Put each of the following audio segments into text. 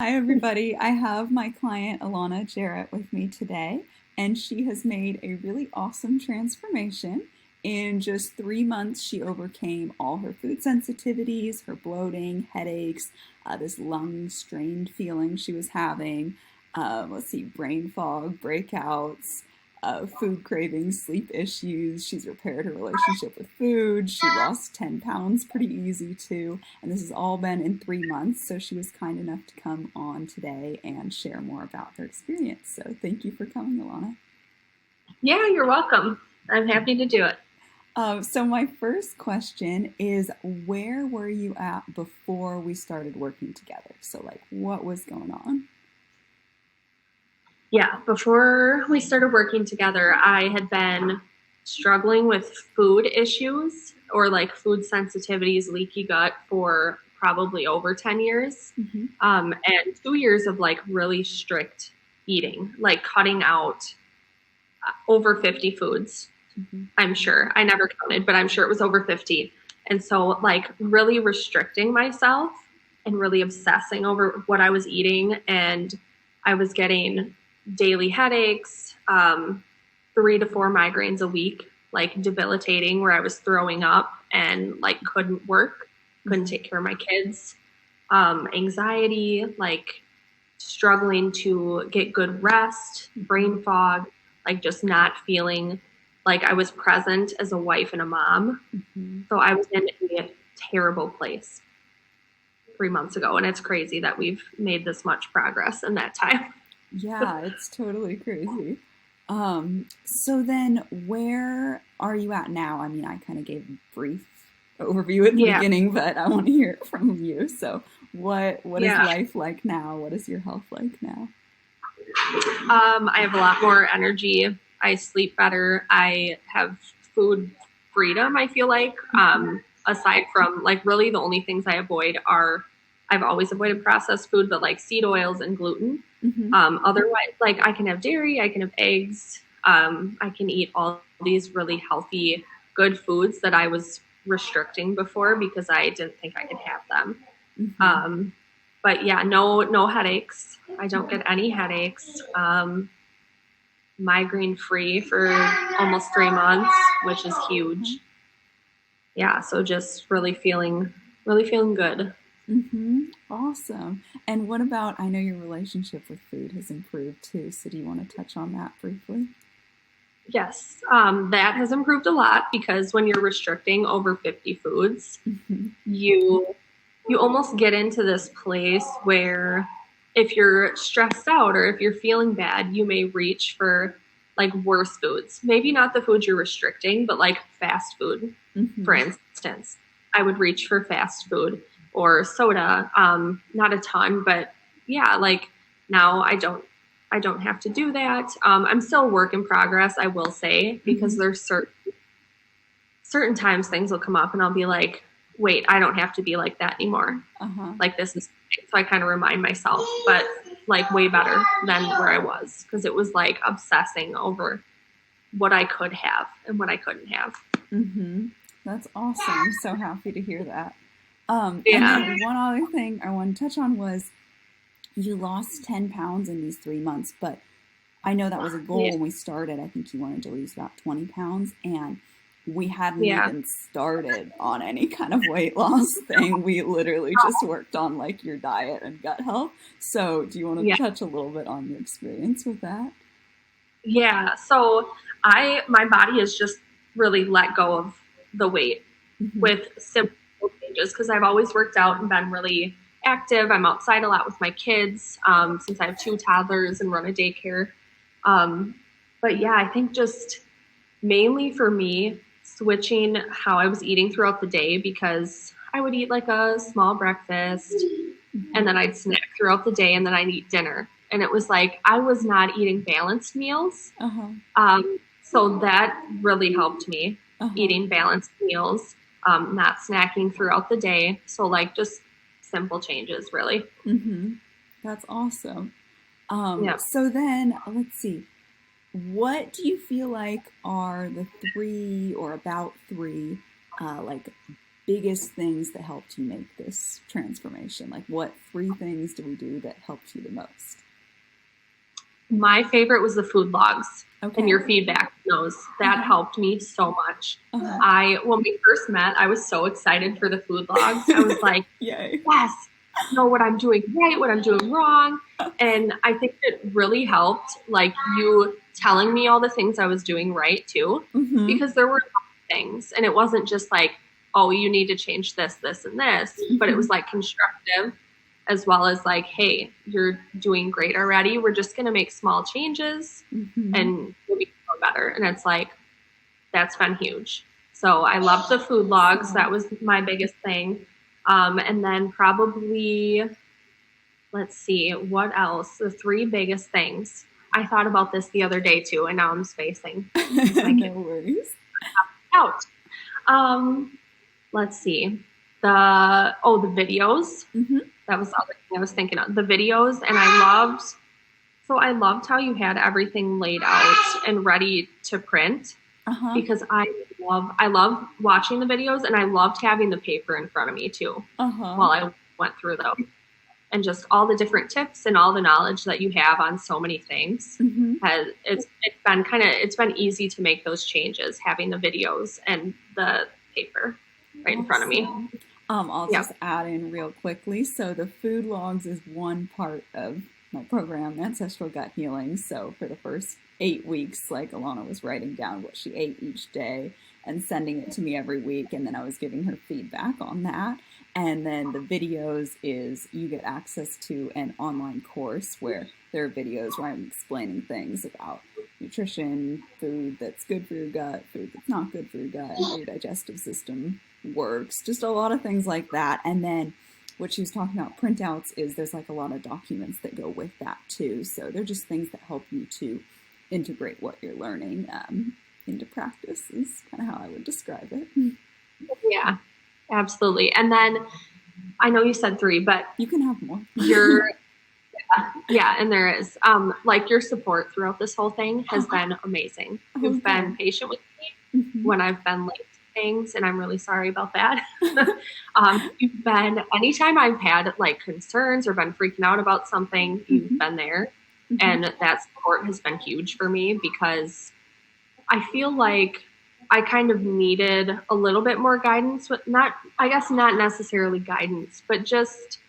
Hi, everybody. I have my client Ehlonna Jarrett with me today, and she has made a really awesome transformation. In just 3 months, she overcame all her food sensitivities, her bloating, headaches, this lung strained feeling she was having. Brain fog, breakouts, food cravings, sleep issues. She's repaired her relationship with food. She lost 10 pounds pretty easy too. And this has all been in 3 months. So she was kind enough to come on today and share more about her experience. So thank you for coming, Ehlonna. Yeah, you're welcome. I'm happy to do it. So my first question is, where were you at before we started working together? So like, what was going on? Yeah, before we started working together, I had been struggling with food issues or like food sensitivities, leaky gut for probably over 10 years. Mm-hmm. And 2 years of like really strict eating, like cutting out over 50 foods. Mm-hmm. I'm sure. I never counted, but I'm sure it was over 50. And so, like, really restricting myself and really obsessing over what I was eating. And I was getting daily headaches, 3 to 4 migraines a week, like debilitating, where I was throwing up and like couldn't work, couldn't take care of my kids. Anxiety, like struggling to get good rest, brain fog, like just not feeling like I was present as a wife and a mom. Mm-hmm. So I was in a terrible place 3 months ago. And it's crazy that we've made this much progress in that time. Yeah, it's totally crazy. So then where are you at now? I mean, I kind of gave a brief overview at the Yeah. beginning, but I want to hear it from you. So what is Yeah. life like now? What is your health like now? I have a lot more energy. I sleep better. I have food freedom, I feel like. Aside from like really the only things I avoid are I've always avoided processed food, but like seed oils and gluten. Mm-hmm. Otherwise, like I can have dairy, I can have eggs, I can eat all these really healthy, good foods that I was restricting before because I didn't think I could have them. Mm-hmm. But yeah, no headaches. I don't get any headaches. Migraine free for almost 3 months, which is huge. Yeah, so just really feeling good. Mm-hmm. Awesome. And what about, I know your relationship with food has improved too, so do you want to touch on that briefly? Yes, that has improved a lot because when you're restricting over 50 foods, Mm-hmm. you almost get into this place where if you're stressed out or if you're feeling bad, you may reach for like worse foods. Maybe not the foods you're restricting, but like fast food, for Mm-hmm. instance. I would reach for fast food or soda. Not a ton, but yeah, like now I don't have to do that. I'm still a work in progress, I will say, because Mm-hmm. there's certain times things will come up and I'll be like, wait, I don't have to be like that anymore. Uh-huh. Like this is, so I kind of remind myself, but like way better than where I was because it was like obsessing over what I could have and what I couldn't have. Mm-hmm. That's awesome. I'm so happy to hear that. And Yeah. then one other thing I want to touch on was you lost 10 pounds in these 3 months, but I know that was a goal Yeah. when we started. I think you wanted to lose about 20 pounds, and we hadn't Yeah. even started on any kind of weight loss thing. We literally just worked on like your diet and gut health. So, do you want Yeah. to touch a little bit on your experience with that? Yeah. So my body has just really let go of the weight Mm-hmm. with simple changes because I've always worked out and been really active. I'm outside a lot with my kids since I have 2 toddlers and run a daycare. Um, but yeah, I think just mainly for me, switching how I was eating throughout the day because I would eat like a small breakfast Mm-hmm. and then I'd snack throughout the day and then I'd eat dinner. And it was like I was not eating balanced meals. Uh-huh. So that really helped me Uh-huh. eating balanced meals, not snacking throughout the day. So like just simple changes, really. Mm-hmm. That's awesome. Yeah. So then let's see. What do you feel like are the three or about three like biggest things that helped you make this transformation? Like, what 3 things do we do that helped you the most? My favorite was the food logs. Okay. And your feedback knows that helped me so much. When we first met, I was so excited for the food logs. I was like, yay. Yes, I know what I'm doing right, what I'm doing wrong. And I think it really helped, like, you telling me all the things I was doing right too, because there were things, and it wasn't just like, oh, you need to change this, this, and this, but it was like constructive, as well as like, hey, you're doing great already. We're just going to make small changes and we'll be better. And it's like, that's been huge. So I love the food logs. That was my biggest thing. And then probably, let's see, what else? The 3 biggest things. I thought about this the other day too, and now I'm spacing. No worries. Out. Let's see. The videos. That was the other thing I was thinking of. The videos, and I loved how you had everything laid out and ready to print. Because I love watching the videos, and I loved having the paper in front of me too while I went through them, and just all the different tips and all the knowledge that you have on so many things. It's been easy to make those changes, having the videos and the paper right in front of me. I'll just add in real quickly. So the food logs is one part of my program, Ancestral Gut Healing. So for the first 8 weeks, like, Ehlonna was writing down what she ate each day and sending it to me every week. And then I was giving her feedback on that. And then the videos is you get access to an online course where there are videos where I'm explaining things about nutrition, food that's good for your gut, food that's not good for your gut, how your digestive system works, just a lot of things like that. And then what she was talking about, printouts, is there's like a lot of documents that go with that too. So they're just things that help you to integrate what you're learning into practice, is kind of how I would describe it. Yeah, absolutely. And then I know you said 3, but you can have more. And there is like, your support throughout this whole thing has been amazing. You've been patient with me when I've been late to things, and I'm really sorry about that. You've been, anytime I've had like concerns or been freaking out about something, you've been there. And that support has been huge for me, because I feel like I kind of needed a little bit more guidance, with not necessarily guidance, but just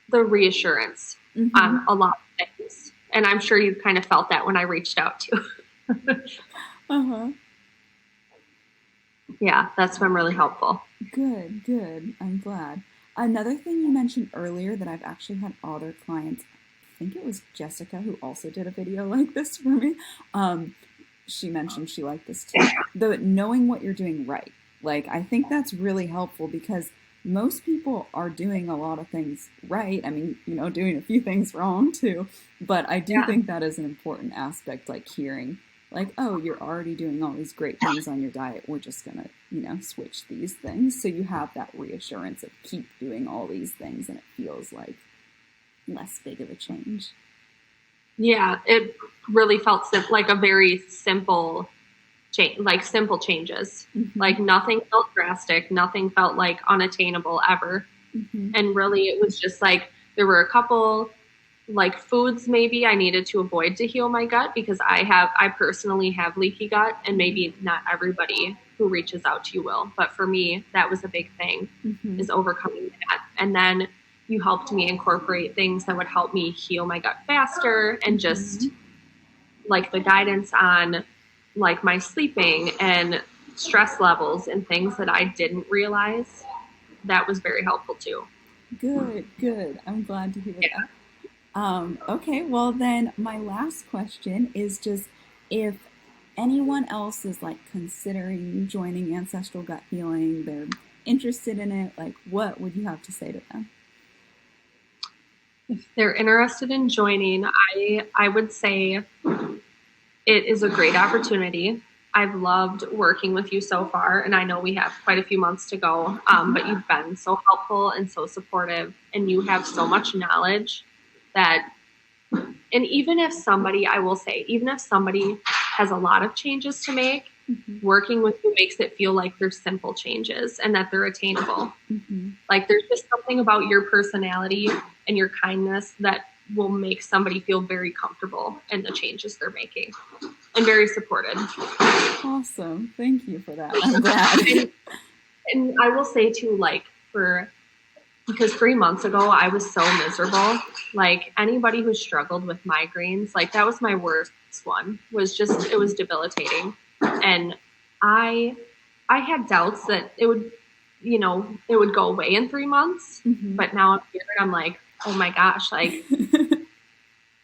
the reassurance on a lot of things. And I'm sure you kind of felt that when I reached out to you. Yeah, that's been really helpful. Good. I'm glad. Another thing you mentioned earlier that I've actually had other clients, I think it was Jessica, who also did a video like this for me. She mentioned she liked this too. The knowing what you're doing right. Like, I think that's really helpful, because most people are doing a lot of things right. I mean, doing a few things wrong too. But I do think that is an important aspect, like hearing, like, oh, you're already doing all these great things on your diet. We're just going to, switch these things. So you have that reassurance of keep doing all these things, and it feels like less big of a change. Yeah, it really felt like a very simple change, like simple changes. Like, nothing felt drastic, nothing felt like unattainable ever. And really, it was just like, there were a couple like foods maybe I needed to avoid to heal my gut, because I personally have leaky gut, and maybe not everybody who reaches out to you will, but for me, that was a big thing, is overcoming that. And then you helped me incorporate things that would help me heal my gut faster, and just like the guidance on like my sleeping and stress levels and things that I didn't realize. That was very helpful too. Good. I'm glad to hear that. Okay, well then my last question is just, if anyone else is like considering joining Ancestral Gut Healing, they're interested in it, like, what would you have to say to them? If they're interested in joining, I would say it is a great opportunity. I've loved working with you so far, and I know we have quite a few months to go, but you've been so helpful and so supportive, and you have so much knowledge that, and even if somebody has a lot of changes to make, working with you makes it feel like there's simple changes and that they're attainable. Like there's just something about your personality and your kindness that will make somebody feel very comfortable in the changes they're making and very supported. Awesome. Thank you for that. I'm glad. And I will say too, like because 3 months ago I was so miserable. Like anybody who struggled with migraines, like that was my worst one. It was debilitating. And I had doubts that it would go away in 3 months. But now I'm here and I'm like, oh my gosh, like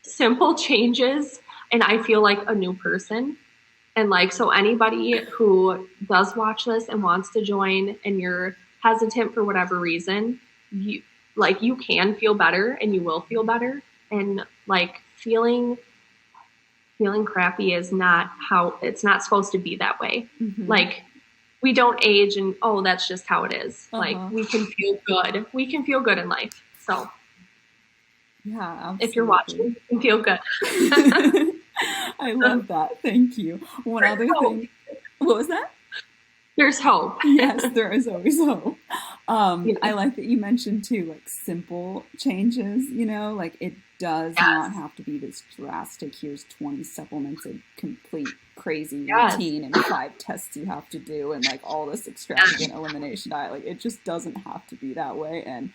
simple changes and I feel like a new person. And like, so anybody who does watch this and wants to join and you're hesitant for whatever reason, you can feel better and you will feel better. And like feeling crappy is not how it's not supposed to be that way. Like we don't age and, oh, that's just how it is. Like we can feel good. We can feel good in life. So yeah, absolutely. If you're watching, you can feel good. I love that. Thank you. One other thing. What was that? There's hope. Yes, there is always hope. I like that you mentioned too, like simple changes, like it does not have to be this drastic, here's 20 supplements, a complete crazy routine and 5 tests you have to do and like all this extravagant elimination diet. Like it just doesn't have to be that way. And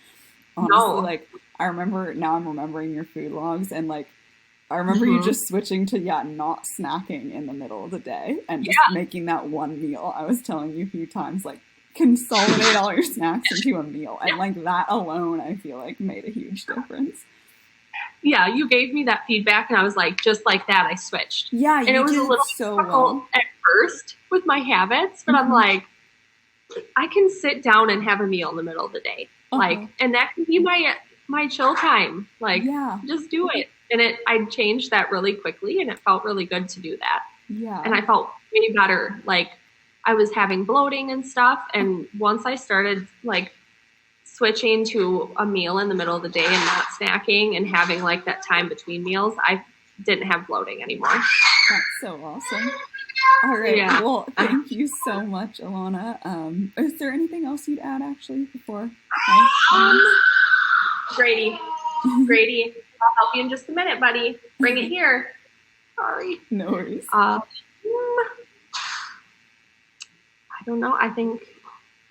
honestly, like I'm remembering your food logs and like I remember you just switching to, not snacking in the middle of the day and just making that one meal. I was telling you a few times, like, consolidate all your snacks into a meal. And, like, that alone, I feel like, made a huge difference. Yeah, you gave me that feedback, and I was like, just like that, I switched. Yeah, and it was a little difficult at first with my habits, but I'm like, I can sit down and have a meal in the middle of the day. Like, and that can be my chill time. Like, just do it. And I changed that really quickly and it felt really good to do that. Yeah. And I felt way better. Like I was having bloating and stuff. And once I started like switching to a meal in the middle of the day and not snacking and having like that time between meals, I didn't have bloating anymore. That's so awesome. All right. Yeah. Well, thank you so much, Ehlonna. Is there anything else you'd add actually before? Grady, I'll help you in just a minute, buddy. Bring it here. Sorry. No worries. I don't know. I think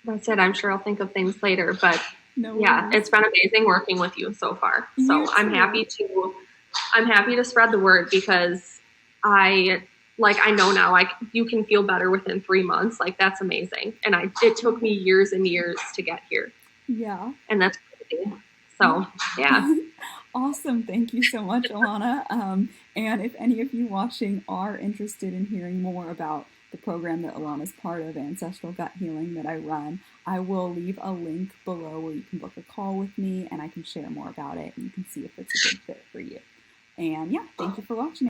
that's it. I'm sure I'll think of things later, but it's been amazing working with you so far. So I'm happy to spread the word because I know now you can feel better within 3 months. Like that's amazing. And it took me years and years to get here. Yeah. And that's crazy. So yeah. Awesome. Thank you so much, Ehlonna. And if any of you watching are interested in hearing more about the program that Ehlonna's part of, Ancestral Gut Healing, that I run, I will leave a link below where you can book a call with me and I can share more about it and you can see if it's a good fit for you. And thank you for watching.